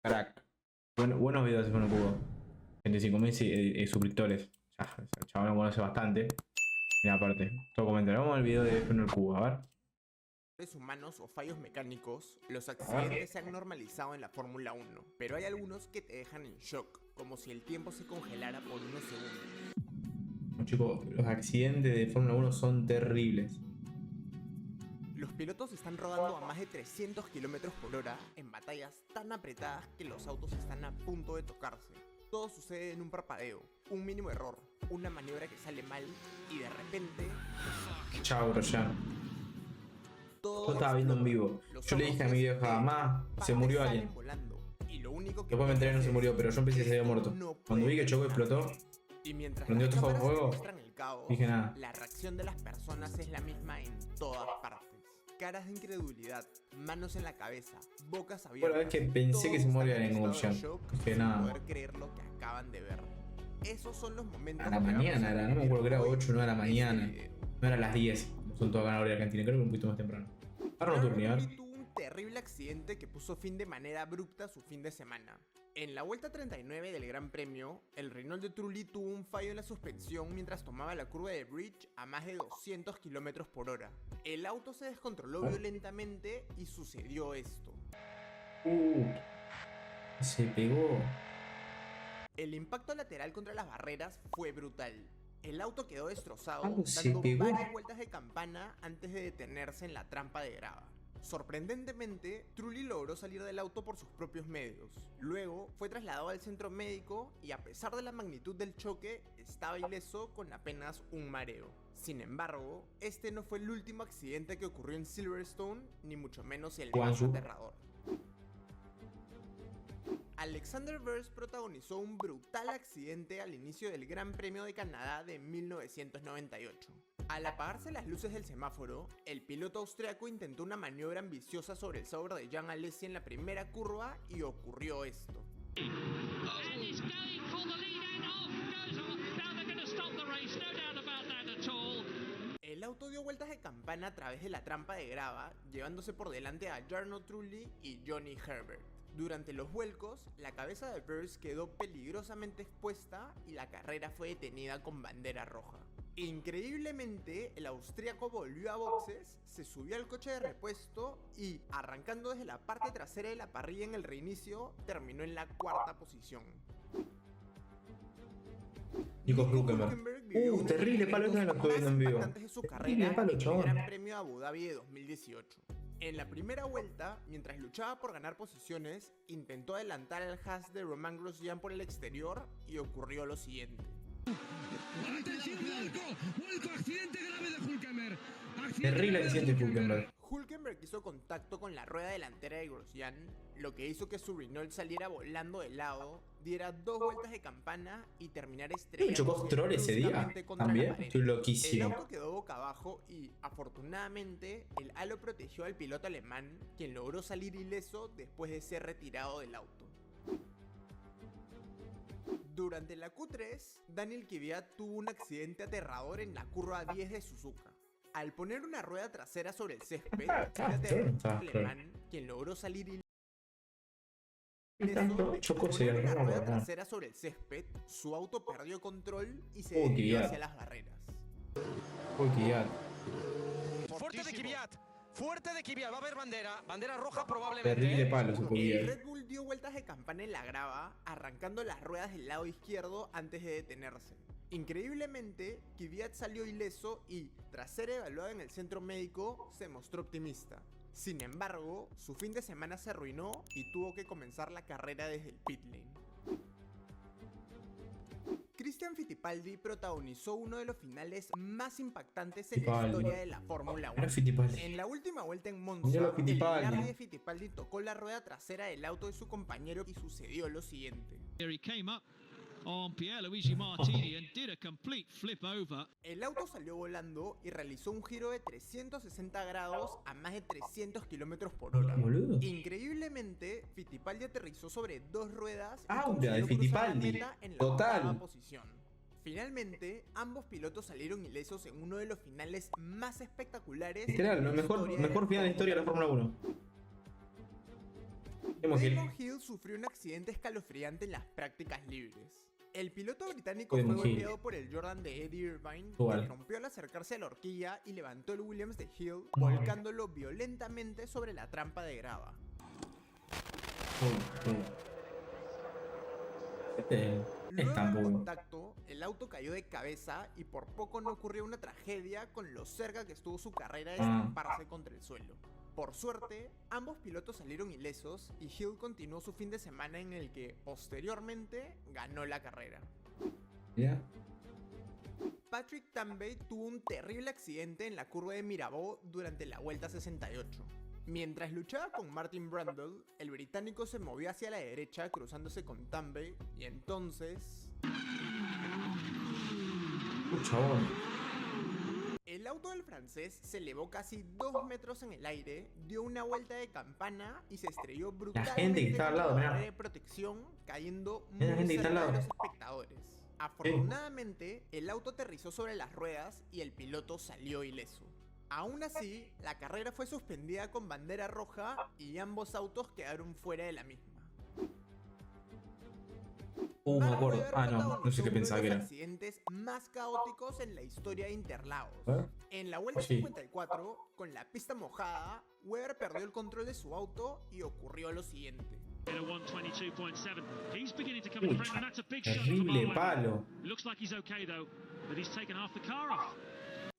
Crack. Buenos videos de F1 Cubo. 25.000 suscriptores. Ya, el chaval me conoce bastante. Mira, aparte, todo comentario. Vamos al video de F1 Cubo, a ver. Humanos o fallos mecánicos, los accidentes se han normalizado en la Fórmula 1, pero hay algunos que te dejan en shock, como si el tiempo se congelara por unos segundos. Bueno, chicos, los accidentes de Fórmula 1 son terribles. Los pilotos están rodando a más de 300 km por hora en batallas tan apretadas que los autos están a punto de tocarse. Todo sucede en un parpadeo, un mínimo error, una maniobra que sale mal y de repente... Chao, Grosjean. Todo Yo estaba viendo en vivo. Yo le dije a mi vieja, mamá, se murió alguien. Después me enteré que no se murió, pero yo pensé que se había muerto. Cuando vi que chocó y explotó, y mientras prendió las todo cámaras fuego, muestran el caos, dije nada. la reacción de las personas es la misma en todas partes. Caras de incredulidad, manos en la cabeza, bocas abiertas. Bueno, es que pensé que se moría en convulsión. Dije sin nada. poder creer lo que acaban de ver. Esos son los momentos A la que vamos mañana era, no me acuerdo que era 8 o 9 de la mañana. video. No era las 10, como son todas ganadores de Argentina, creo que un poquito más temprano. Ahora no turni, a ver. Tuvo un terrible accidente que puso fin de manera abrupta a su fin de semana. En la vuelta 39 del Gran Premio, el Renault de Trulli tuvo un fallo en la suspensión mientras tomaba la curva de Bridge a más de 200 km por hora. El auto se descontroló violentamente y sucedió esto. Se pegó. El impacto lateral contra las barreras fue brutal. El auto quedó destrozado, Se dando pegó. varias vueltas de campana antes de detenerse en la trampa de grava. Sorprendentemente, Trulli logró salir del auto por sus propios medios. Luego, fue trasladado al centro médico y a pesar de la magnitud del choque, estaba ileso con apenas un mareo. Sin embargo, este no fue el último accidente que ocurrió en Silverstone, ni mucho menos el más aterrador. Alexander Wurz protagonizó un brutal accidente al inicio del Gran Premio de Canadá de 1998. Al apagarse las luces del semáforo, el piloto austriaco intentó una maniobra ambiciosa sobre el Sauber de Jean Alesi en la primera curva y ocurrió esto. El auto dio vueltas de campana a través de la trampa de grava, llevándose por delante a Jarno Trulli y Johnny Herbert. Durante los vuelcos, la cabeza de Wurz quedó peligrosamente expuesta y la carrera fue detenida con bandera roja. Increíblemente, el austríaco volvió a boxes, se subió al coche de repuesto y, arrancando desde la parte trasera de la parrilla en el reinicio, terminó en la cuarta posición. Nico Hülkenberg. Terrible palo, no lo estoy viendo en vivo. De su carrera Palo, en el chabón. Gran Premio de Abu Dhabi de 2018. En la primera vuelta, mientras luchaba por ganar posiciones, intentó adelantar al Haas de Romain Grosjean por el exterior y ocurrió lo siguiente. ¡Atención, vuelco! ¡Accidente grave de Hülkenberg! Terrible accidente de Hülkenberg. Hülkenberg hizo contacto con la rueda delantera de Grosjean, lo que hizo que su Renault saliera volando de lado, diera dos vueltas de campana y terminara estrellado. ¿Chocó Stroll ese día? ¿También? Estoy El loquísimo. auto quedó boca abajo y, afortunadamente, el halo protegió al piloto alemán, quien logró salir ileso después de ser retirado del auto. Durante la Q3, Daniel Kvyat tuvo un accidente aterrador en la curva 10 de Suzuka. Al poner una rueda trasera sobre el césped, el alemán, quien logró salir ileso, Chocó al ese poner una día, rueda no. trasera sobre el césped, su auto perdió control y se desvió Kvyat. hacia las barreras. Kvyat. ¡Fuerte de Kvyat! ¡Fuerte de Kvyat! Va a haber bandera roja probablemente. Terrible palo se El Kvyat. Red Bull dio vueltas de campana en la grava, arrancando las ruedas del lado izquierdo antes de detenerse. Increíblemente, Kvyat salió ileso y, tras ser evaluado en el centro médico, se mostró optimista. Sin embargo, su fin de semana se arruinó y tuvo que comenzar la carrera desde el pit lane. Christian Fittipaldi protagonizó uno de los finales más impactantes en la Fittipaldi. historia de la Fórmula 1. Era Fittipaldi. En la última vuelta en Monza, Míralo, el Fittipaldi. Ferrari de Fittipaldi tocó la rueda trasera del auto de su compañero y sucedió lo siguiente. Here he came up on Pierluigi Martini and did a complete flip over. El auto salió volando y realizó un giro de 360 grados a más de 300 km por hora. Boludo. Increíblemente, Fittipaldi aterrizó sobre dos ruedas y Aura consiguió de cruzar la Fittipaldi. meta en la Total. octava posición. Finalmente, ambos pilotos salieron ilesos en uno de los finales más espectaculares Literal, de la mejor historia final de la historia de la Fórmula 1. Damon Hill sufrió un accidente escalofriante en las prácticas libres. El piloto británico Damon fue Hill. golpeado por el Jordan de Eddie Irvine, Igual. que rompió al acercarse a la horquilla y levantó el Williams de Hill, Madre. volcándolo violentamente sobre la trampa de grava. Este es Luego tan del bueno. contacto, el auto cayó de cabeza y por poco no ocurrió una tragedia con lo cerca que estuvo su carrera de estamparse contra el suelo. Por suerte, ambos pilotos salieron ilesos y Hill continuó su fin de semana en el que, posteriormente, ganó la carrera. ¿Ya? Patrick Tambay tuvo un terrible accidente en la curva de Mirabeau durante la Vuelta 68. Mientras luchaba con Martin Brundle, el británico se movió hacia la derecha cruzándose con Tambay y entonces... Chabón. El auto del francés se elevó casi 2 metros en el aire, dio una vuelta de campana y se estrelló brutalmente gente que estaba al lado, contra la mirá. barrera de protección, cayendo muy Mira la gente que está al cerca de lado. los espectadores. Afortunadamente, el auto aterrizó sobre las ruedas y el piloto salió ileso. Aún así, la carrera fue suspendida con bandera roja y ambos autos quedaron fuera de la misma. Me Mark acuerdo. Webber Ah, no protagonizó sé qué uno pensaba de que los era. accidentes más caóticos en la historia de Interlagos. ¿Eh? En la vuelta Sí. 54, con la pista mojada, Webber perdió el control de su auto y ocurrió lo siguiente. In a 122.7. He's beginning to come in Uy, front, and that's a big shot for terrible Mark Webber. palo. Looks like he's okay though, but he's taken half the car off.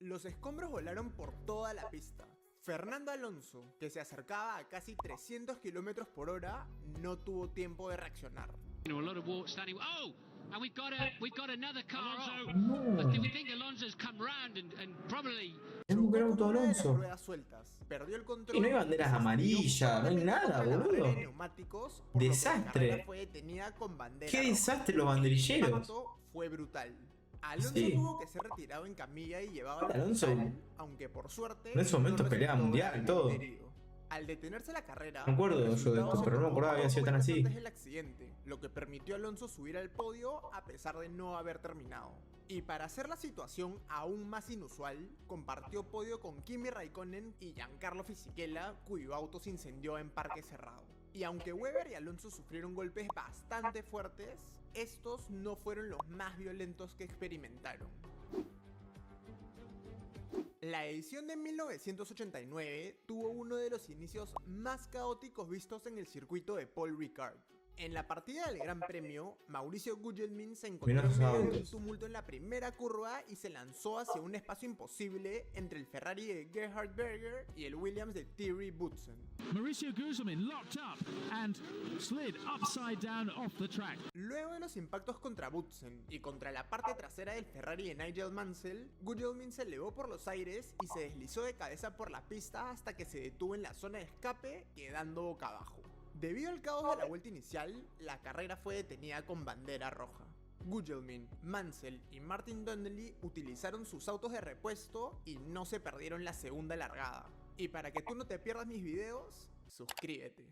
Los escombros volaron por toda la pista. Fernando Alonso, que se acercaba a casi 300 km por hora, no tuvo tiempo de reaccionar. You know, a lot of water standing. Oh, and we've got another car Alonso. off. No. I think we think Alonso's come round and probably. Tengo que ver Chocó auto con una de las Alonso. ruedas sueltas, perdió el control Y no hay banderas y se amarillas, no hay estrelló nada, fuertemente contra la boludo. barrera de neumáticos, por lo que la Desastre. carrera fue detenida con bandera Qué roja. desastre los El banderilleros. impacto fue brutal. Alonso Sí. tuvo que ser retirado en camilla y llevado al Alonso, hospital, aunque por suerte en ese momento no peleaba resultó mundial y todo. gravemente herido. Al detenerse la carrera, Me acuerdo los yo de esto, resultados se pero no me acordaba que había sido tan tomaron así. antes del accidente, lo que permitió a Alonso subir al podio a pesar de no haber terminado. Y para hacer la situación aún más inusual, compartió podio con Kimi Raikkonen y Giancarlo Fisichella, cuyo auto se incendió en parque cerrado. Y aunque Webber y Alonso sufrieron golpes bastante fuertes, estos no fueron los más violentos que experimentaron. La edición de 1989 tuvo uno de los inicios más caóticos vistos en el circuito de Paul Ricard. En la partida del Gran Premio, Mauricio Gugelmin se encontró Mirá en los medio de un autos. tumulto en la primera curva y se lanzó hacia un espacio imposible entre el Ferrari de Gerhard Berger y el Williams de Thierry Boutsen. Mauricio Gugelmin locked up and slid upside down off the track. Luego de los impactos contra Boutsen y contra la parte trasera del Ferrari de Nigel Mansell, Gugelmin se elevó por los aires y se deslizó de cabeza por la pista hasta que se detuvo en la zona de escape, quedando boca abajo. Debido al caos de la vuelta inicial, la carrera fue detenida con bandera roja. Gugelmin, Mansell y Martin Donnelly utilizaron sus autos de repuesto y no se perdieron la segunda largada. Y para que tú no te pierdas mis videos, suscríbete.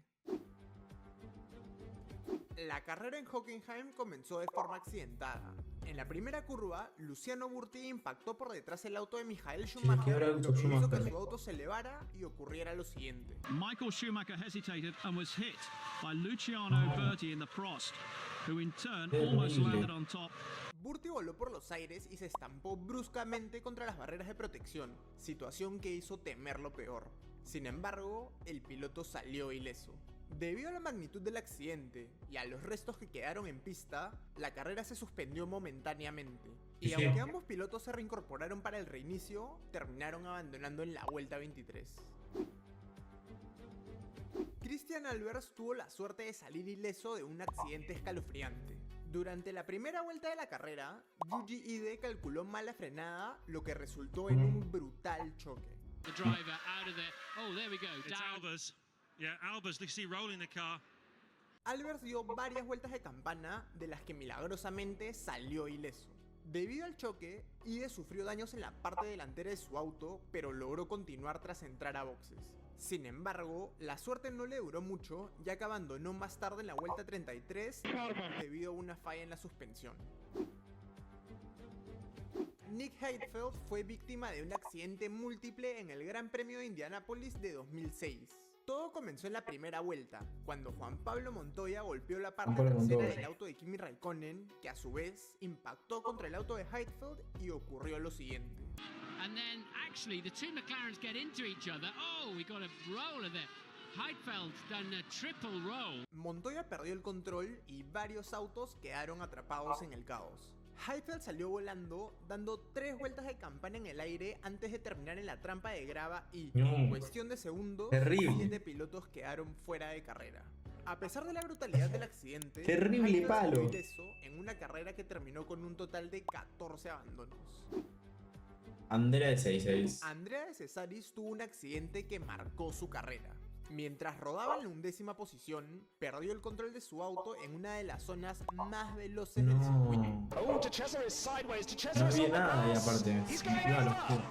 La carrera en Hockenheim comenzó de forma accidentada. En la primera curva, Luciano Burti impactó por detrás el auto de Michael Schumacher, qué bravo lo que hizo que Schumacher. su auto se elevara y ocurriera lo siguiente. Michael Schumacher hesitated and was hit by Luciano Berti in the Prost, who in turn almost Terrible. landed on top. Burti voló por los aires y se estampó bruscamente contra las barreras de protección, situación que hizo temer lo peor. Sin embargo, el piloto salió ileso. Debido a la magnitud del accidente y a los restos que quedaron en pista, la carrera se suspendió momentáneamente. Y Sí. aunque ambos pilotos se reincorporaron para el reinicio, terminaron abandonando en la vuelta 23. Christian Albers tuvo la suerte de salir ileso de un accidente escalofriante. Durante la primera vuelta de la carrera, Yuji Ide calculó mal la frenada, lo que resultó en un brutal choque. The driver out of there. Oh, there we go. It's Down. Albers. Yeah, Albers, you see rolling the car. Albers dio varias vueltas de campana, de las que milagrosamente salió ileso. Debido al choque, Ide sufrió daños en la parte delantera de su auto, pero logró continuar tras entrar a boxes. Sin embargo, la suerte no le duró mucho, ya que abandonó más tarde en la vuelta 33 debido a una falla en la suspensión. Nick Heidfeld fue víctima de un accidente múltiple en el Gran Premio de Indianápolis de 2006. Todo comenzó en la primera vuelta, cuando Juan Pablo Montoya golpeó la parte Juan Pablo trasera Montoya. del auto de Kimi Raikkonen, que a su vez impactó contra el auto de Heidfeld y ocurrió lo siguiente. And then actually the two McLarens get into each other. Oh, we got a roll of it. Heidfeld's done a triple roll. Montoya perdió el control y varios autos quedaron atrapados en el caos. Heidfeld salió volando, dando 3 vueltas de campana en el aire antes de terminar en la trampa de grava y, No. en cuestión de segundos, Terrible. 7 pilotos quedaron fuera de carrera. A pesar de la brutalidad del accidente, Terrible Heidfeld palo. salió ileso en una carrera que terminó con un total de 14 abandonos. Andrea de 6-6. Andrea de Cesaris tuvo un accidente que marcó su carrera. Mientras rodaba en la 11ª posición, perdió el control de su auto en una de las zonas más veloces del circuito. No. Oh, De Cesaris sideways. De No Cesaris vi on the nada y grass. aparte. He's going Iba a lo over. oscuro.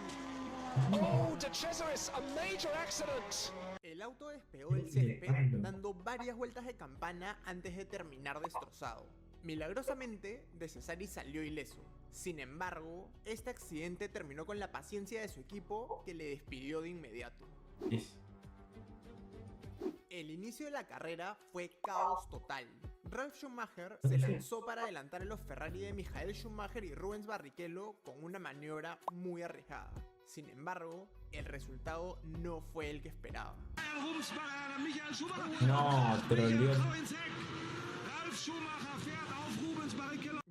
Oh, De Cesaris, a major accident. El auto despegó del césped, dando varias vueltas de campana antes de terminar destrozado. Milagrosamente, De Cesaris salió ileso. Sin embargo, este accidente terminó con la paciencia de su equipo, que le despidió de inmediato. Es- El inicio de la carrera fue caos total. Ralf Schumacher se lanzó para adelantar a los Ferrari de Michael Schumacher y Rubens Barrichello con una maniobra muy arriesgada. Sin embargo, el resultado no fue el que esperaba. No, troleó.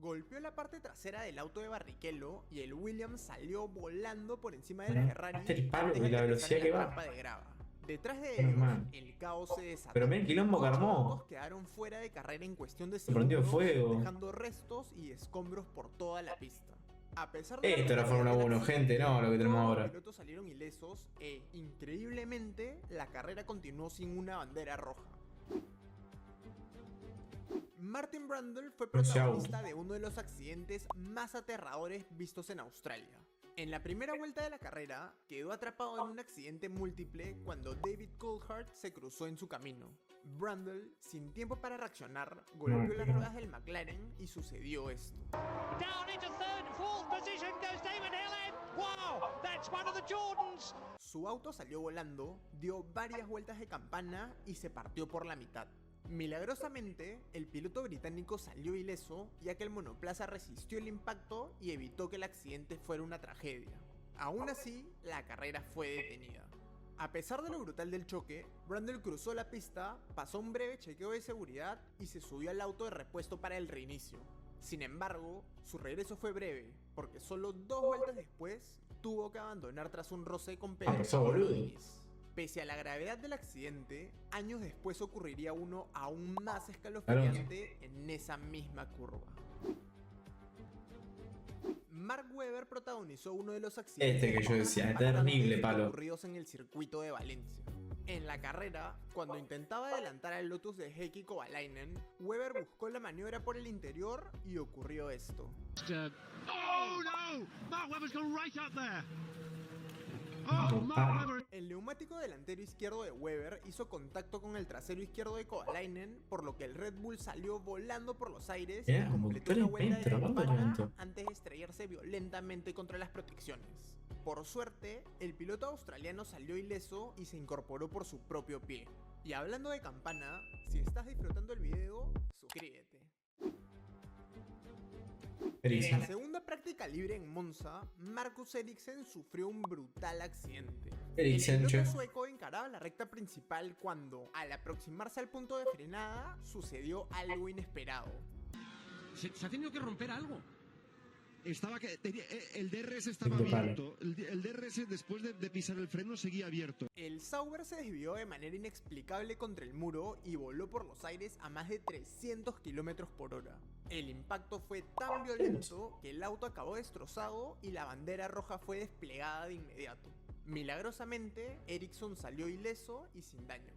Golpeó la parte trasera del auto de Barrichello y el Williams salió volando por encima del Ferrari Este el palo antes y de la aterrizar velocidad en que la va. trampa de grava. Detrás de Pero, ellos, man. el caos se desató. Pero ven el quilombo que 8 armó. autos quedaron fuera de carrera en cuestión de Se prendió segundos, fuego. dejando restos y escombros por toda la pista. A pesar de la Esto era brutalidad Fórmula del 1, gente, no lo que tenemos todos ahora. Los pilotos salieron ilesos e, increíblemente, la carrera continuó sin una bandera roja. Martin Brundle fue No se protagonista de uno de los accidentes más aterradores vistos en Australia. En la primera vuelta de la carrera, quedó atrapado en un accidente múltiple cuando David Coulthard se cruzó en su camino. Brundle, sin tiempo para reaccionar, golpeó las ruedas del McLaren y sucedió esto. Down into third, fourth position goes David Hillin. Wow, that's one of the Jordans. Su auto salió volando, dio varias vueltas de campana y se partió por la mitad. Milagrosamente, el piloto británico salió ileso, ya que el monoplaza resistió el impacto y evitó que el accidente fuera una tragedia. Aún así, la carrera fue detenida. A pesar de lo brutal del choque, Brundle cruzó la pista, pasó un breve chequeo de seguridad y se subió al auto de repuesto para el reinicio. Sin embargo, su regreso fue breve, porque solo 2 vueltas después tuvo que abandonar tras un roce con Pedro pasó, boludo? Rodríguez. Pese a la gravedad del accidente, años después ocurriría uno aún más escalofriante en esa misma curva. Mark Webber protagonizó uno de los accidentes Este que yo decía, más terrible impactantes palo. ocurridos en el circuito de Valencia. En la carrera, cuando intentaba adelantar al Lotus de Heikki Kovalainen, Webber buscó la maniobra por el interior y ocurrió esto. Oh no! Mark Webber's gone right up there. Oh, Mark Webber. El neumático delantero izquierdo de Webber hizo contacto con el trasero izquierdo de Kovalainen, por lo que el Red Bull salió volando por los aires y Era como completó Victoria una vuelta de Painter, ¿cuánto campana lento? antes de estrellarse violentamente contra las protecciones. Por suerte, el piloto australiano salió ileso y se incorporó por su propio pie. Y hablando de campana, si estás disfrutando el video, suscríbete. En Ericsson. la segunda práctica libre en Monza, Marcus Ericsson sufrió un brutal accidente. Eriksen, El piloto che. sueco encaraba la recta principal cuando, al aproximarse al punto de frenada, sucedió algo inesperado. Se ha tenido que romper algo. El DRS estaba Doble palo. abierto. El DRS después de pisar el freno seguía abierto. El Sauber se desvió de manera inexplicable contra el muro y voló por los aires a más de 300 km por hora. El impacto fue tan violento que el auto acabó destrozado y la bandera roja fue desplegada de inmediato. Milagrosamente, Ericsson salió ileso y sin daños.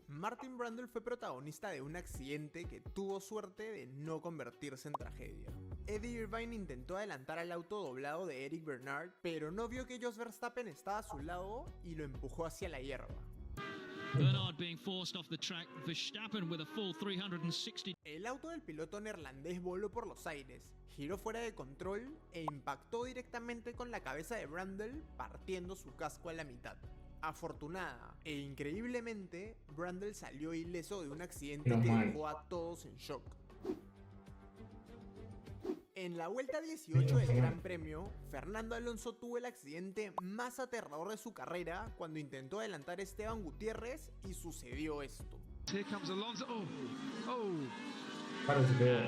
Martin Brundle fue protagonista de un accidente que tuvo suerte de no convertirse en tragedia. Eddie Irvine intentó adelantar al auto doblado de Eric Bernard, pero no vio que Jos Verstappen estaba a su lado y lo empujó hacia la hierba. Bernard being forced off the track. Verstappen with a full 360. El auto del piloto neerlandés voló por los aires, giró fuera de control e impactó directamente con la cabeza de Brundle, partiendo su casco a la mitad. Afortunada e increíblemente, Brundle salió ileso de un accidente Menos que mal. dejó a todos en shock. En la vuelta 18 del Gran Premio, Fernando Alonso tuvo el accidente más aterrador de su carrera cuando intentó adelantar a Esteban Gutiérrez y sucedió esto. Here comes Alonso. Claro, se pegó.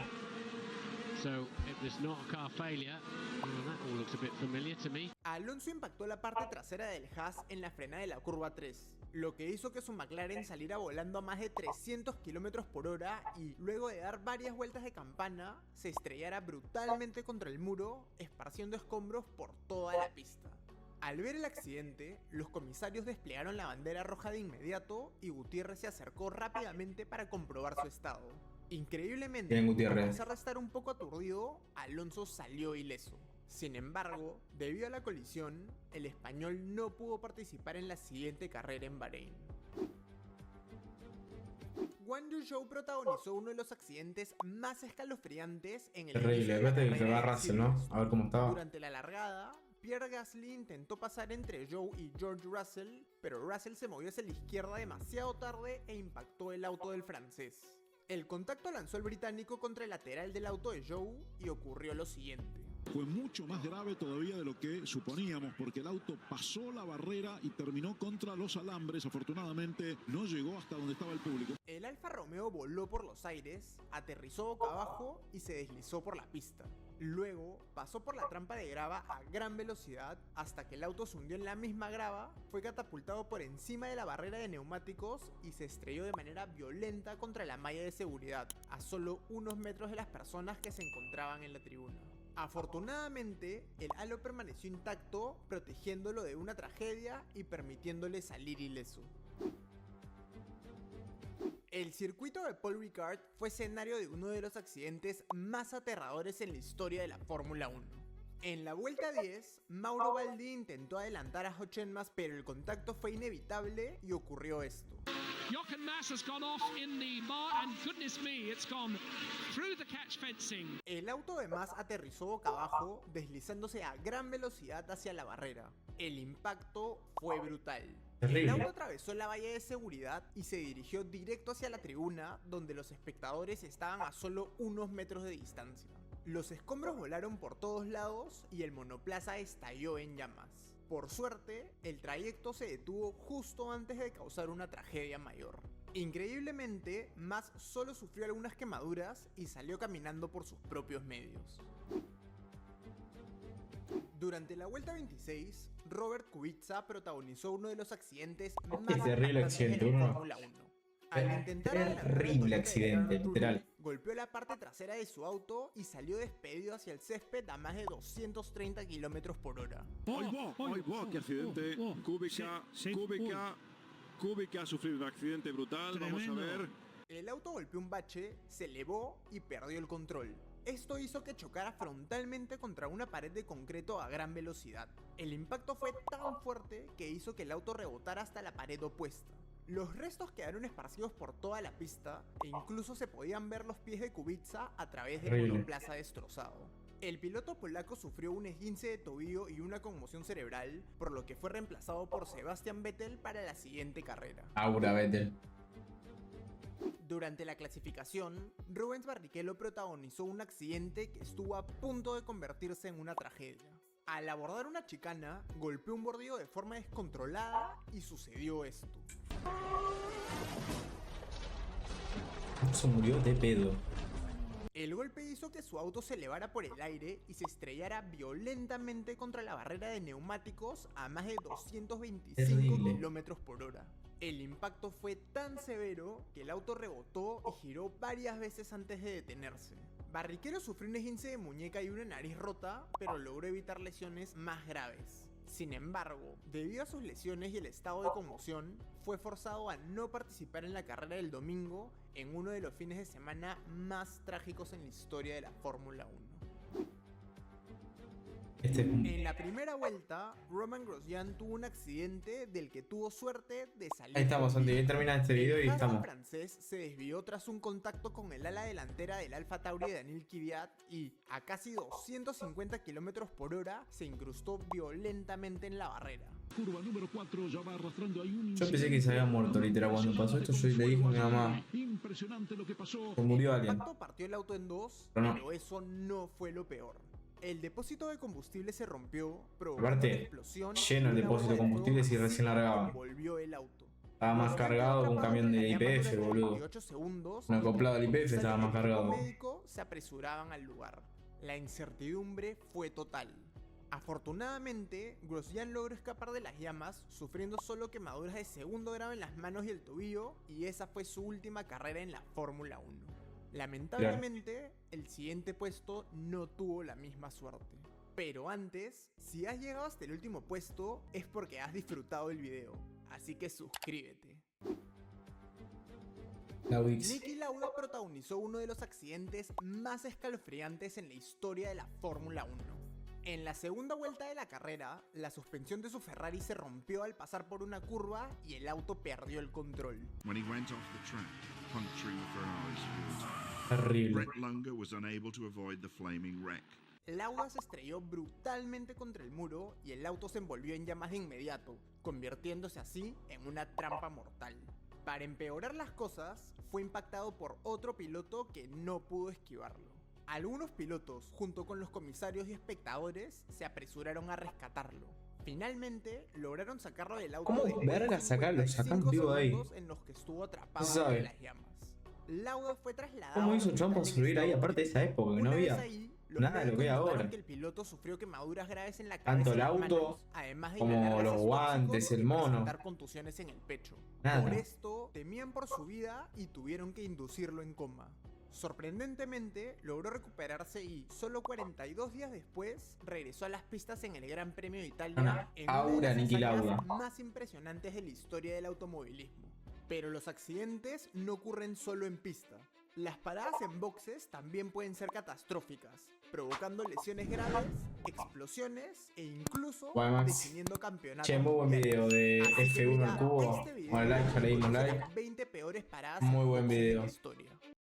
So it was not a car failure. Well, that all looks a bit familiar to me. Alonso impactó la parte trasera del Haas en la frenada de la curva 3, lo que hizo que su McLaren saliera volando a más de 300 km por hora y, luego de dar varias vueltas de campana, se estrellara brutalmente contra el muro, esparciendo escombros por toda la pista. Al ver el accidente, los comisarios desplegaron la bandera roja de inmediato y Gutiérrez se acercó rápidamente para comprobar su estado. Increíblemente, Bien, Gutiérrez. a pesar de estar un poco aturdido, Alonso salió ileso. Sin embargo, debido a la colisión, el español no pudo participar en la siguiente carrera en Bahrein. Guan Yu Zhou protagonizó uno de los accidentes más escalofriantes en el inicio Terrible. de la Vete que se carrera va de Russell, ¿no? Silverstone. A ver cómo estaba. Durante la largada, Pierre Gasly intentó pasar entre Zhou y George Russell, pero Russell se movió hacia la izquierda demasiado tarde e impactó el auto del francés. El contacto lanzó al británico contra el lateral del auto de Zhou y ocurrió lo siguiente. Fue mucho más grave todavía de lo que suponíamos, porque el auto pasó la barrera y terminó contra los alambres. Afortunadamente no llegó hasta donde estaba el público. El Alfa Romeo voló por los aires, aterrizó boca abajo y se deslizó por la pista. Luego pasó por la trampa de grava a gran velocidad hasta que el auto se hundió en la misma grava, fue catapultado por encima de la barrera de neumáticos y se estrelló de manera violenta contra la malla de seguridad, a solo unos metros de las personas que se encontraban en la tribuna. Afortunadamente, el halo permaneció intacto, protegiéndolo de una tragedia y permitiéndole salir ileso. El circuito de Paul Ricard fue escenario de uno de los accidentes más aterradores en la historia de la Fórmula 1. En la vuelta 10, Mauro Baldi intentó adelantar a Hockenmass, pero el contacto fue inevitable y ocurrió esto. Jochen Mass has gone off in the mark, and goodness me, it's gone through the catch fencing. El auto de Mass aterrizó boca abajo, deslizándose a gran velocidad hacia la barrera. El impacto fue brutal. Terrible. El auto atravesó la valla de seguridad y se dirigió directo hacia la tribuna, donde los espectadores estaban a solo unos metros de distancia. Los escombros volaron por todos lados y el monoplaza estalló en llamas. Por suerte, el trayecto se detuvo justo antes de causar una tragedia mayor. Increíblemente, Mass solo sufrió algunas quemaduras y salió caminando por sus propios medios. Durante la vuelta 26, Robert Kubica protagonizó uno de los accidentes más terrible impactantes accidente, de la uno. Fórmula 1. Al intentar adelantar Terrible el toque de accidente, Arnold Trulli, literal. golpeó la parte trasera de su auto y salió despedido hacia el césped a más de 230 km por hora. ¡Ay, va! ¡Qué accidente! Kubica ha sufrido un accidente brutal. Vamos a ver. El auto golpeó un bache, se elevó y perdió el control. Esto hizo que chocara frontalmente contra una pared de concreto a gran velocidad. El impacto fue tan fuerte que hizo que el auto rebotara hasta la pared opuesta. Los restos quedaron esparcidos por toda la pista e incluso se podían ver los pies de Kubica a través del Horrible. monoplaza destrozado. El piloto polaco sufrió un esguince de tobillo y una conmoción cerebral, por lo que fue reemplazado por Sebastian Vettel para la siguiente carrera. Aura Vettel. Durante la clasificación, Rubens Barrichello protagonizó un accidente que estuvo a punto de convertirse en una tragedia. Al abordar una chicana, golpeó un bordillo de forma descontrolada y sucedió esto. Se murió de pedo. El golpe hizo que su auto se elevara por el aire y se estrellara violentamente contra la barrera de neumáticos a más de 225 Terrible. km por hora. El impacto fue tan severo que el auto rebotó y giró varias veces antes de detenerse. Barrichello sufrió un esguince de muñeca y una nariz rota, pero logró evitar lesiones más graves. Sin embargo, debido a sus lesiones y el estado de conmoción, fue forzado a no participar en la carrera del domingo en uno de los fines de semana más trágicos en la historia de la Fórmula 1. Este es un... En la primera vuelta, Romain Grosjean tuvo un accidente del que tuvo suerte de salir. Ahí estamos, Santi. Bien termina este video y El Haas estamos. francés se desvió tras un contacto con el ala delantera del Alfa Tauri de Daniil Kvyat y, a casi 250 km por hora, se incrustó violentamente en la barrera. Curva número 4, ya va arrastrando ahí un Yo pensé que se había muerto, literal. Cuando pasó esto, yo le dije a mi mamá: impresionante lo que pasó. se murió El alguien. impacto partió el auto en dos, Pero no. pero eso no fue lo peor. El depósito de combustible se rompió, provocando Aparte, una explosión lleno el y una depósito de bola combustible si fuego recién masiva largaba. envolvió el auto. Estaba más cargado que un camión de IPF, boludo. 28 segundos, Un acoplado al y IPF estaba más el equipo cargado. médico se apresuraban al lugar. La incertidumbre fue total. Afortunadamente, Grosjean logró escapar de las llamas, sufriendo solo quemaduras de segundo grado en las manos y el tobillo, y esa fue su última carrera en la Fórmula 1. Lamentablemente, el siguiente puesto no tuvo la misma suerte. Pero antes, si has llegado hasta el último puesto, es porque has disfrutado el video, así que suscríbete. La Wix. Niki Lauda protagonizó uno de los accidentes más escalofriantes en la historia de la Fórmula 1. En la segunda vuelta de la carrera, la suspensión de su Ferrari se rompió al pasar por una curva y el auto perdió el control. When he went off the track, puncturing Ferrari's field, Terrible. Brett Lunger was unable to avoid the flaming wreck. Lauda se estrelló brutalmente contra el muro y el auto se envolvió en llamas de inmediato, convirtiéndose así en una trampa mortal. Para empeorar las cosas, fue impactado por otro piloto que no pudo esquivarlo. Algunos pilotos, junto con los comisarios y espectadores, se apresuraron a rescatarlo. Finalmente, lograron sacarlo del auto. ¿Cómo después de verga sacarlo? 55 Sacan vivo de ahí. segundos en los que estuvo atrapado Se sabe. entre las llamas. Lauda fue trasladado. ¿Cómo a hizo un Trump para hospital en sobrevivir ahí? estado Aparte de esa época, que no Una vez había ahí, los nada de lo que hay médicos notaron ahora. que el piloto sufrió quemaduras graves en la Tanto cabeza y el las auto manos, además de como inhalar los gases guantes, tóxicos el y mono. presentar contusiones en el pecho. Nada. Por esto, temían por su vida y tuvieron que inducirlo en coma. Sorprendentemente, logró recuperarse y, solo 42 días después, regresó a las pistas en el Gran Premio de Italia en una Aura de las Niki hazañas Lauda. más impresionantes de la historia del automovilismo. Pero los accidentes no ocurren solo en pista. Las paradas en boxes también pueden ser catastróficas, provocando lesiones graves, explosiones e incluso Bueno, Max. definiendo campeonatos. Che, muy buen video de Así que F1 mira al cubo. este video Bueno, like, ya le dimos conoce like. las 20 peores paradas Muy en buen boxes de video. la historia.